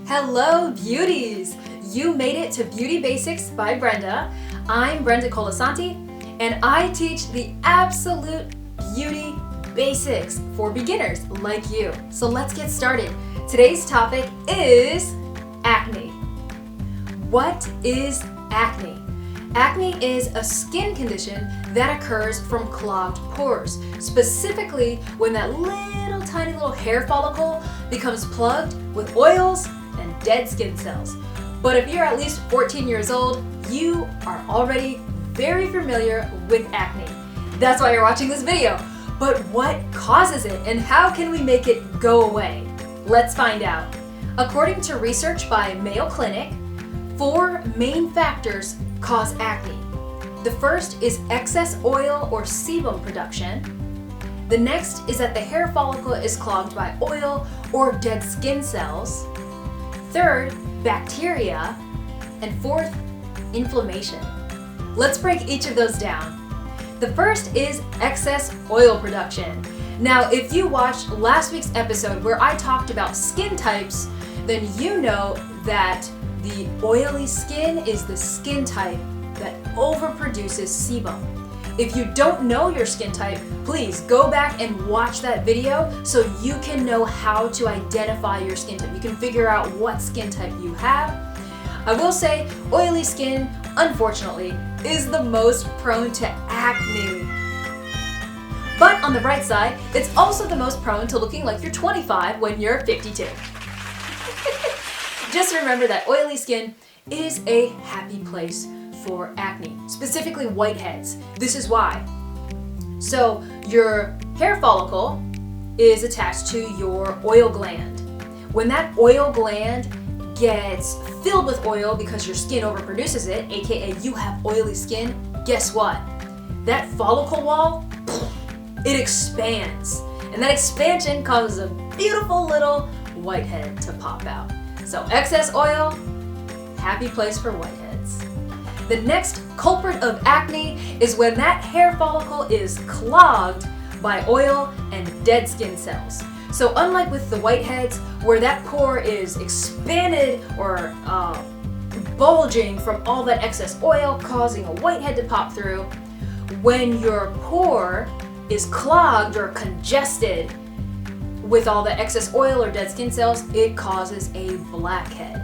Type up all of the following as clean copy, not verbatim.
Hello, beauties! You made it to Beauty Basics by Brenda. I'm Brenda Colasanti, and I teach the absolute beauty basics for beginners like you. So let's get started. Today's topic is acne. What is acne? Acne is a skin condition that occurs from clogged pores, specifically when that tiny little hair follicle becomes plugged with oils and dead skin cells. But if you're at least 14 years old, you are already very familiar with acne. That's why you're watching this video. But what causes it and how can we make it go away? Let's find out. According to research by Mayo Clinic, 4 main factors cause acne. The first is excess oil or sebum production. The next is that the hair follicle is clogged by oil or dead skin cells. Third, bacteria. And fourth, inflammation. Let's break each of those down. The first is excess oil production. Now, if you watched last week's episode where I talked about skin types, then you know that the oily skin is the skin type that overproduces sebum. If you don't know your skin type, please go back and watch that video so you can know how to identify your skin type. You can figure out what skin type you have. I will say, oily skin, unfortunately, is the most prone to acne. But on the bright side, it's also the most prone to looking like you're 25 when you're 52. Just remember that oily skin is a happy place for acne, specifically whiteheads. This is why. So your hair follicle is attached to your oil gland. When that oil gland gets filled with oil because your skin overproduces it, aka you have oily skin, guess what? That follicle wall, it expands. And that expansion causes a beautiful little whitehead to pop out. So excess oil, happy place for whiteheads. The next culprit of acne is when that hair follicle is clogged by oil and dead skin cells. So unlike with the whiteheads, where that pore is expanded or bulging from all that excess oil, causing a whitehead to pop through, when your pore is clogged or congested with all the excess oil or dead skin cells, it causes a blackhead.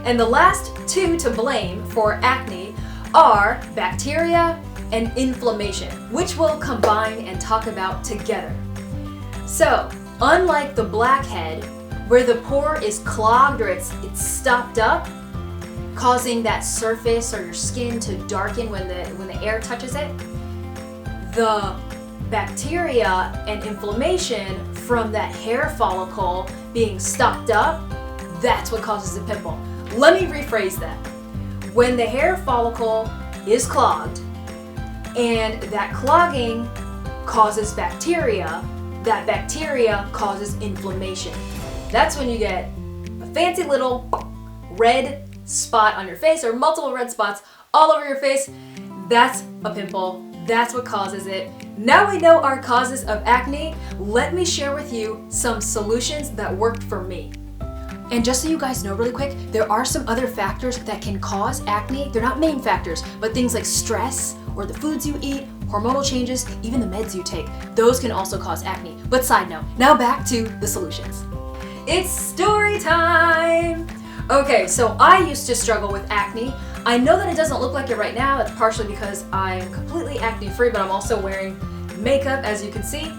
And the last 2 to blame for acne are bacteria and inflammation, which we'll combine and talk about together. So, unlike the blackhead, where the pore is clogged or it's stopped up, causing that surface or your skin to darken when the air touches it, the bacteria and inflammation from that hair follicle being stopped up, that's what causes the pimple. Let me rephrase that. When the hair follicle is clogged and that clogging causes bacteria, that bacteria causes inflammation. That's when you get a fancy little red spot on your face or multiple red spots all over your face. That's a pimple. That's what causes it. Now we know our causes of acne, let me share with you some solutions that worked for me. And just so you guys know really quick, there are some other factors that can cause acne. They're not main factors, but things like stress or the foods you eat, hormonal changes, even the meds you take, those can also cause acne. But side note, now back to the solutions. It's story time! Okay, so I used to struggle with acne. I know that it doesn't look like it right now. That's partially because I'm completely acne free, but I'm also wearing makeup, as you can see.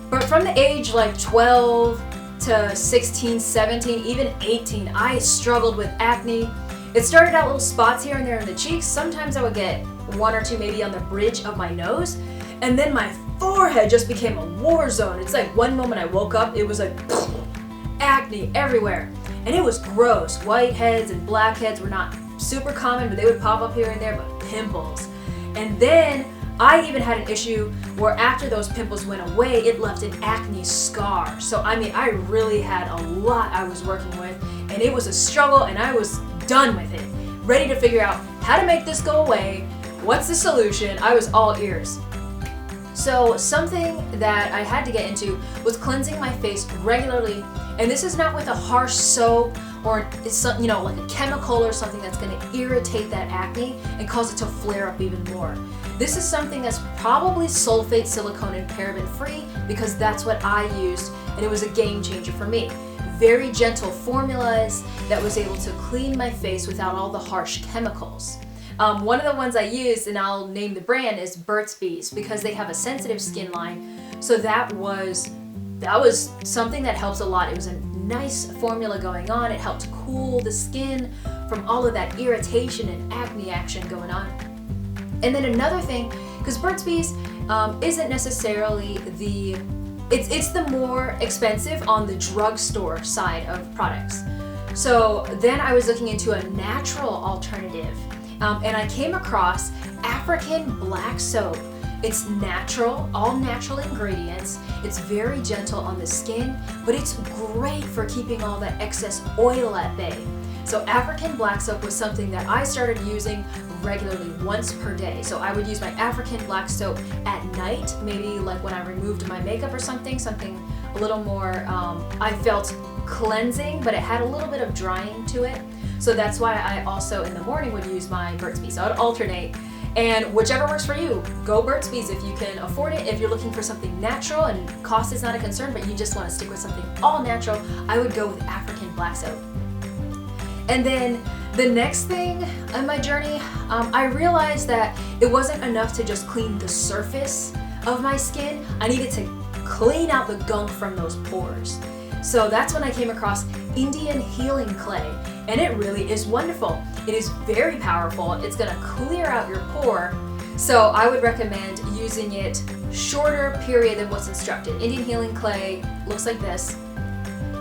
But from the age like 12 to 16, 17, even 18, I struggled with acne. It started out little spots here and there in the cheeks. Sometimes I would get 1 or 2 maybe on the bridge of my nose. And then my forehead just became a war zone. It's like one moment I woke up, it was like acne everywhere. And it was gross. Whiteheads and blackheads were not super common, but they would pop up here and there, but pimples. And then I even had an issue where after those pimples went away, it left an acne scar. So I mean, I really had a lot I was working with, and it was a struggle, and I was done with it. Ready to figure out how to make this go away, what's the solution. I was all ears. So something that I had to get into was cleansing my face regularly, and this is not with a harsh soap or it's some, like a chemical or something that's going to irritate that acne and cause it to flare up even more. This is something that's probably sulfate, silicone, and paraben free because that's what I used, and it was a game changer for me. Very gentle formulas that was able to clean my face without all the harsh chemicals. One of the ones I used, and I'll name the brand, is Burt's Bees because they have a sensitive skin line. So that was something that helps a lot. It was a nice formula going on. It helped cool the skin from all of that irritation and acne action going on. And then another thing, because Burt's Bees isn't necessarily it's the more expensive on the drugstore side of products. So then I was looking into a natural alternative, and I came across African black soap. It's natural, all natural ingredients. It's very gentle on the skin, but it's great for keeping all that excess oil at bay. So African black soap was something that I started using regularly once per day. So I would use my African black soap at night, maybe like when I removed my makeup or something a little more, I felt cleansing, but it had a little bit of drying to it. So that's why I also in the morning would use my Burt's Bees. So I would alternate. And whichever works for you, go Burt's Bees if you can afford it. If you're looking for something natural and cost is not a concern, but you just want to stick with something all natural, I would go with African black soap. And then the next thing on my journey, I realized that it wasn't enough to just clean the surface of my skin. I needed to clean out the gunk from those pores. So that's when I came across Indian Healing Clay, and it really is wonderful. It is very powerful. It's gonna clear out your pore. So I would recommend using it shorter period than what's instructed. Indian Healing Clay looks like this,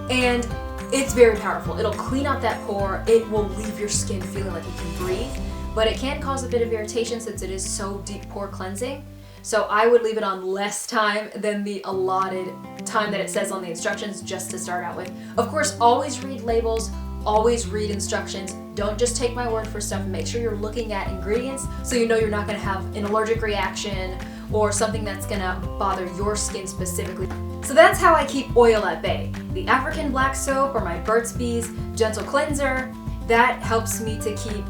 and it's very powerful. It'll clean out that pore. It will leave your skin feeling like you can breathe, but it can cause a bit of irritation since it is so deep pore cleansing. So I would leave it on less time than the allotted time that it says on the instructions just to start out with. Of course, always read labels, always read instructions. Don't just take my word for stuff. Make sure you're looking at ingredients so you know you're not gonna have an allergic reaction or something that's gonna bother your skin specifically. So that's how I keep oil at bay. The African black soap or my Burt's Bees gentle cleanser, that helps me to keep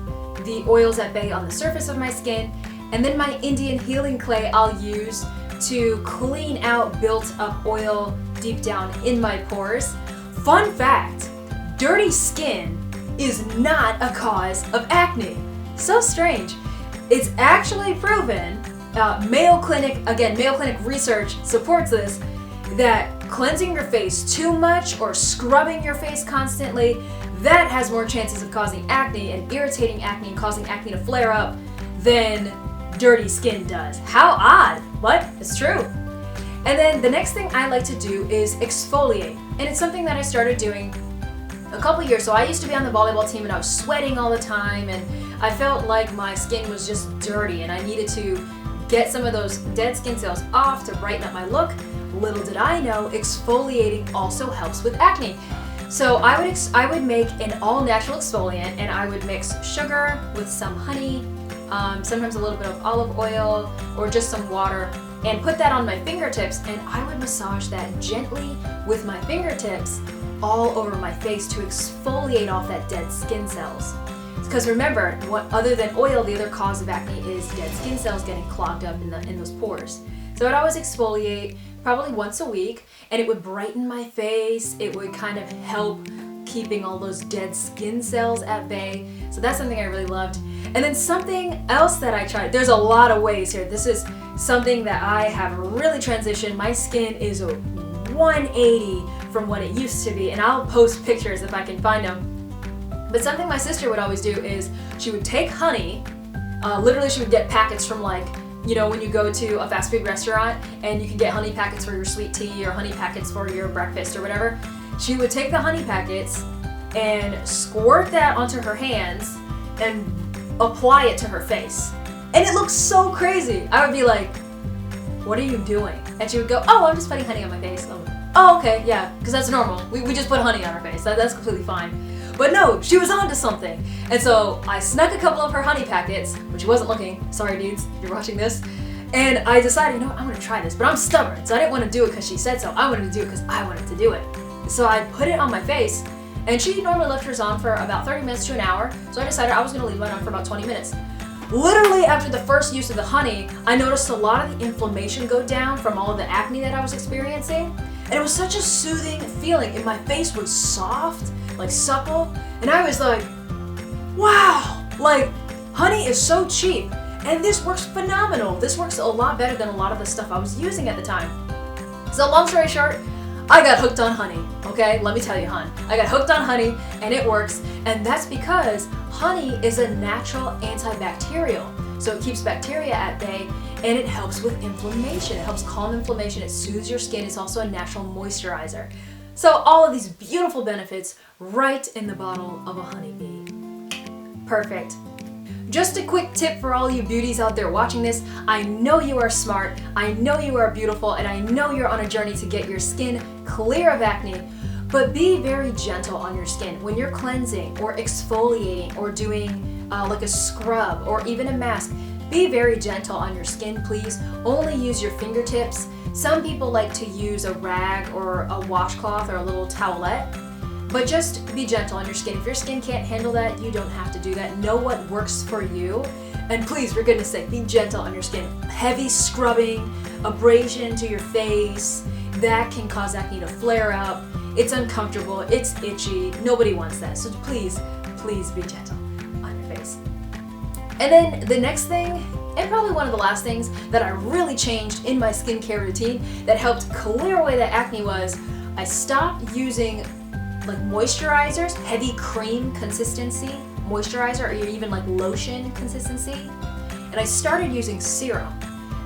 the oils at bay on the surface of my skin. And then my Indian Healing Clay I'll use to clean out built up oil deep down in my pores. Fun fact, dirty skin is not a cause of acne. So strange. It's actually proven, Mayo Clinic research supports this, that cleansing your face too much or scrubbing your face constantly, that has more chances of causing acne and irritating acne and causing acne to flare up than dirty skin does. How odd, but it's true. And then the next thing I like to do is exfoliate. And it's something that I started doing a couple years. So I used to be on the volleyball team and I was sweating all the time and I felt like my skin was just dirty and I needed to get some of those dead skin cells off to brighten up my look. Little did I know, exfoliating also helps with acne. So I would make an all-natural exfoliant and I would mix sugar with some honey, sometimes a little bit of olive oil or just some water, and put that on my fingertips, and I would massage that gently with my fingertips all over my face to exfoliate off that dead skin cells. Because remember, what other than oil, the other cause of acne is dead skin cells getting clogged up in those pores. So I'd always exfoliate probably once a week, and it would brighten my face. It would kind of help keeping all those dead skin cells at bay. So that's something I really loved. And then something else that I tried, there's a lot of ways here. This is something that I have really transitioned. My skin is a 180 from what it used to be, and I'll post pictures if I can find them. But something my sister would always do is she would take honey, literally she would get packets from like, you know, when you go to a fast food restaurant and you can get honey packets for your sweet tea or honey packets for your breakfast or whatever. She would take the honey packets and squirt that onto her hands and apply it to her face. And it looks so crazy. I would be like, what are you doing? And she would go, oh, I'm just putting honey on my face. Oh, okay, yeah, because that's normal. We just put honey on our face. That's completely fine. But no, she was onto something. And so I snuck a couple of her honey packets, when she wasn't looking. Sorry, dudes, if you're watching this. And I decided, you know what, I'm gonna try this. But I'm stubborn, so I didn't want to do it because she said so. I wanted to do it because I wanted to do it. So I put it on my face, And she normally left hers on for about 30 minutes to an hour, so I decided I was gonna leave mine on for about 20 minutes. Literally after the first use of the honey, I noticed a lot of the inflammation go down from all of the acne that I was experiencing. And it was such a soothing feeling, and my face was soft, like supple, and I was like, wow, like honey is so cheap, and this works phenomenal. This works a lot better than a lot of the stuff I was using at the time. So long story short, I got hooked on honey, okay? Let me tell you, hon. I got hooked on honey, and it works, and that's because honey is a natural antibacterial. So it keeps bacteria at bay, and it helps with inflammation. It helps calm inflammation, it soothes your skin, it's also a natural moisturizer. So all of these beautiful benefits right in the bottle of a honeybee. Perfect. Just a quick tip for all you beauties out there watching this. I know you are smart, I know you are beautiful, and I know you're on a journey to get your skin clear of acne, but be very gentle on your skin. When you're cleansing or exfoliating or doing like a scrub or even a mask, be very gentle on your skin, please. Only use your fingertips. Some people like to use a rag or a washcloth or a little towelette. But just be gentle on your skin. If your skin can't handle that, you don't have to do that. Know what works for you. And please, for goodness sake, be gentle on your skin. Heavy scrubbing, abrasion to your face, that can cause acne to flare up. It's uncomfortable, it's itchy. Nobody wants that. So please, please be gentle on your face. And then the next thing, and probably one of the last things that I really changed in my skincare routine that helped clear away that acne was I stopped using like moisturizers, heavy cream consistency moisturizer, or even like lotion consistency, and I started using serum.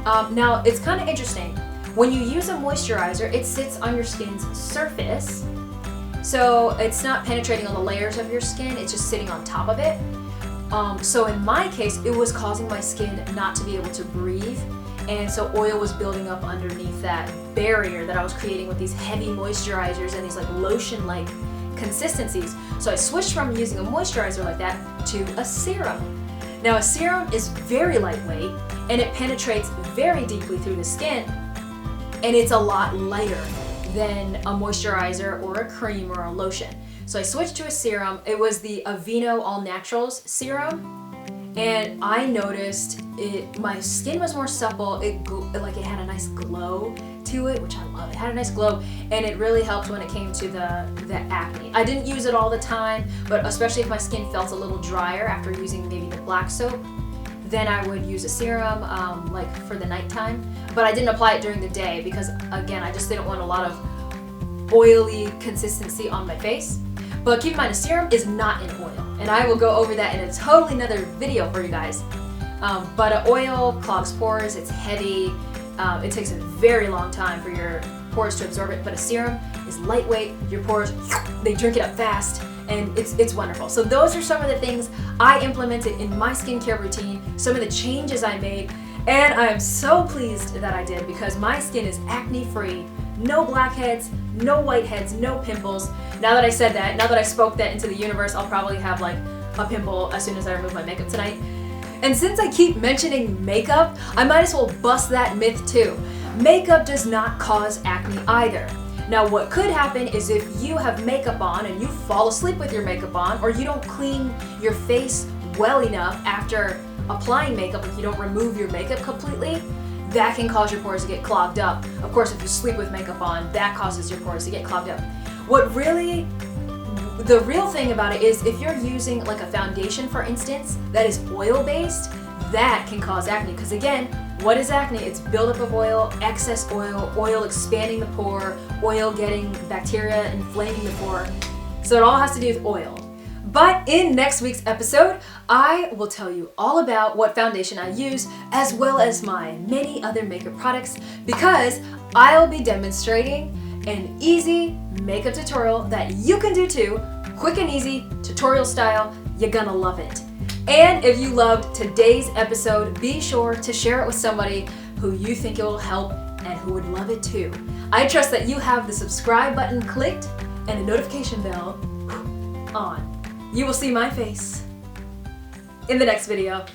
Now it's kind of interesting. When you use a moisturizer, it sits on your skin's surface, so it's not penetrating all the layers of your skin, it's just sitting on top of it. So in my case, it was causing my skin not to be able to breathe, and so oil was building up underneath that barrier that I was creating with these heavy moisturizers and these like lotion-like consistencies. So I switched from using a moisturizer like that to a serum. Now a serum is very lightweight and it penetrates very deeply through the skin, and it's a lot lighter than a moisturizer or a cream or a lotion. So I switched to a serum. It was the Aveeno All Naturals serum, and I noticed my skin was more supple. It had a nice glow to it, which I love. It had a nice glow, and it really helped when it came to the acne. I didn't use it all the time, but especially if my skin felt a little drier after using maybe the black soap, then I would use a serum like for the nighttime. But I didn't apply it during the day because, again, I just didn't want a lot of oily consistency on my face. But keep in mind, a serum is not an oil, and I will go over that in a totally another video for you guys. But an oil clogs pores, it's heavy, it takes a very long time for your pores to absorb it, but a serum is lightweight, your pores, they drink it up fast, and it's wonderful. So those are some of the things I implemented in my skincare routine, some of the changes I made, and I am so pleased that I did because my skin is acne-free. No blackheads, no whiteheads, no pimples. Now that I said that, now that I spoke that into the universe, I'll probably have like a pimple as soon as I remove my makeup tonight. And since I keep mentioning makeup, I might as well bust that myth too. Makeup does not cause acne either. Now what could happen is if you have makeup on and you fall asleep with your makeup on, or you don't clean your face well enough after applying makeup, if you don't remove your makeup completely, that can cause your pores to get clogged up. Of course, if you sleep with makeup on, that causes your pores to get clogged up. The real thing about it is if you're using like a foundation, for instance, that is oil-based, that can cause acne. Because again, what is acne? It's buildup of oil, excess oil, oil expanding the pore, oil getting bacteria, inflaming the pore. So it all has to do with oil. But in next week's episode, I will tell you all about what foundation I use, as well as my many other makeup products, because I'll be demonstrating an easy makeup tutorial that you can do too, quick and easy, tutorial style. You're gonna love it. And if you loved today's episode, be sure to share it with somebody who you think it will help and who would love it too. I trust that you have the subscribe button clicked and the notification bell on. You will see my face in the next video.